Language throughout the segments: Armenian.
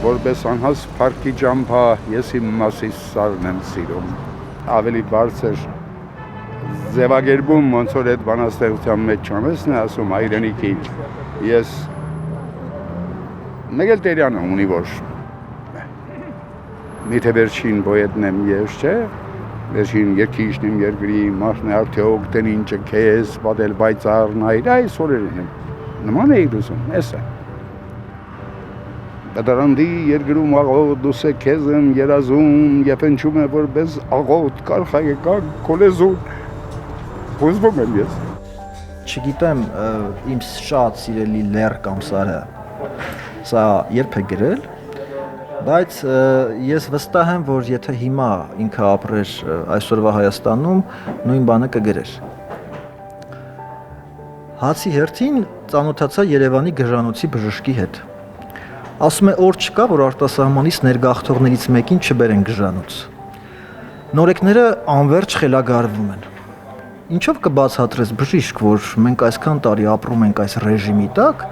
որպես անհաս փառքի ջամփա ես իմ մասիս սարն եմ սիրում։ Ավելի բարձր ձևակերպում ոնց որ այդ բանաստեղծության մեջ չանես նա ասում հայրենիքի ես մեկ էլ Տերյանը ունի որ միթե վերջին պոետն եմ ես չէ վերջին երկիչն իմ երկրի մախն է արդյոք տեն ինչը քեզ պատել պայծառ նայր այս օրերին նման է իրուսում էսը Դատարանդի երկրում աղոտ դուսե քեզ եմ երազում եւ հնչում է որպես աղոտ կարխայեկան կոլեզուն հուզվում եմ ես Չգիտեմ իմ շատ սիրելի լեր կամ սարը սա երբ է գրել բայց ես վստահ եմ որ եթե հիմա ինքը ապրեր այսօրվա Հայաստանում նույն բանը կգրեր Հացի հերթին ծանոթացա Երևանի գժանոցի բժշկի հետ ասում է օր չկա որ արտասահմանից ներգաղթողներից մեկին չբերեն գժանոց նորեկները անverջ խելագարվում են Ինչով կբացատրես բժիշկ, որ մենք այսքան տարի ապրում ենք այս ռեժիմի տակ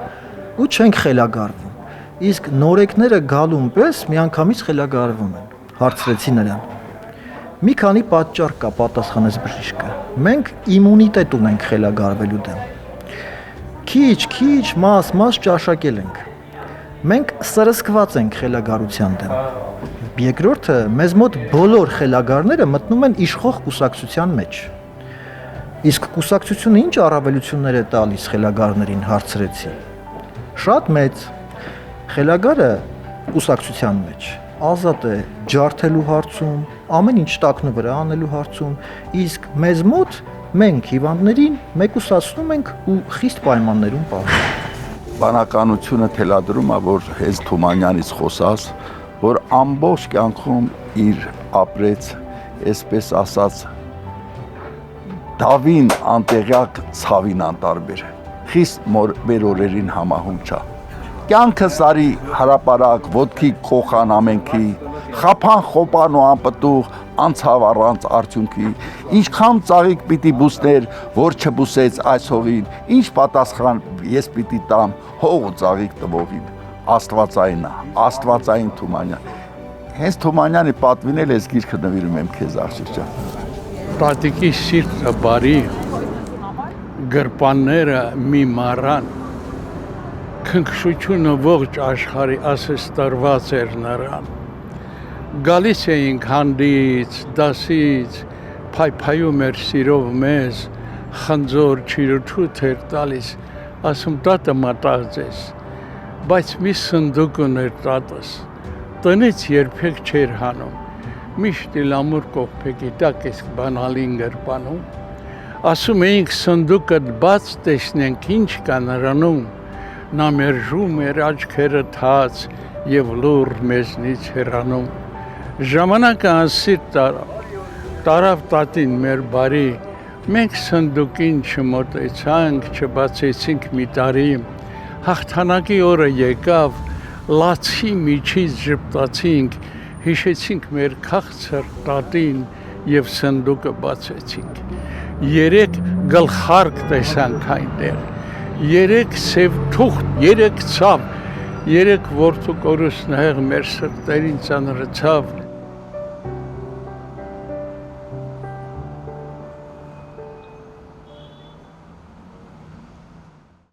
ու չենք խելագարվում։ Իսկ նորեկները գալուն պես միանգամից խելագարվում են։ Հարցրեցի նրան։ Մի քանի պատճառ կա, պատասխանեց բժիշկը։ Մենք իմունիտետ ունենք խելագարվելու դեմ։ Քիչ մաս ճաշակել ենք։ Մենք սրսկված ենք խելագարության դեմ։ Երկրորդը, մեզ մոտ բոլոր խելագարները մտնում են իշխող կուսակցության մեջ։ Իսկ կուսակցությունը ինչ առավելություններ է տալիս խելագարներին հարցրեցի։ Շատ մեծ։ Խելագարը կուսակցության մեջ ազատ է ջարդելու հարցում, ամեն ինչ տակնու վրա անելու հարցում, իսկ մեզ մոտ մենք հիվանդներին մեկուսացնում ենք ու խիստ պայմաններում պահում։ Բանականությունը թելադրում է, որ հենց Թումանյանից խոսած, որ ամբողջ կյանքում իր ապրեց, այսպես ասած, Դավին անտեղյակ ցավին անտարբեր խիստ մեր օրերին համահունչ է կյանքը սարի հարապարակ ոտքի կոխան ամենքի խափան խոպան ու անպտուղ անցավ առանց արդյունքի ինչքան ծաղիկ պիտի բուսներ որ չբուսեց այս հողին ինչ պատասխան ես պիտի տամ հող ու ծաղիկ տվողին աստվածային Թումանյան հենց Թումանյանի պատվին էլ ես գիրքը նվիրում եմ քեզ աղջիկ ջան Տատիկի սիրտը բարի, գրպանները մի մարան, քնքշությունը ողջ աշխարհի ասես տրված էր նրան։ Գալիս էինք հանդից, դասից, փայփայում էր սիրով մեզ, խնձոր չիրուչուտ էր տալիս, ասում տատը մտածես, բայց մի սնդուկ ուներ տատս, տնից երբեք չէր հանում։ Միշտ իլամուր կողպեքի տակ ես բանալին գրպանում, ասում էինք սնդուկըդ բաց տեսնենք ինչ կա նրանում, նա մերժում էր աչքերը թաց և լուր մեզնից հեռանում, ժամանակը անսիրտ տարավ տատին մեր բարի, մենք սնդուկին չմոտեցանք, չբացեցինք մի տարի, հաղթանակի օրը եկավ, լացի միջից ժպտացինք, Հիշեցինք մեր քաղցր տատին և սնդուկը բացեցինք։ Երեք գլխարկ տեսանք այնտեղ, երեք սև թուղթ, երեք ցավ, երեք որդու կորուս նահեղ մեր սրտերին ծանրացավ,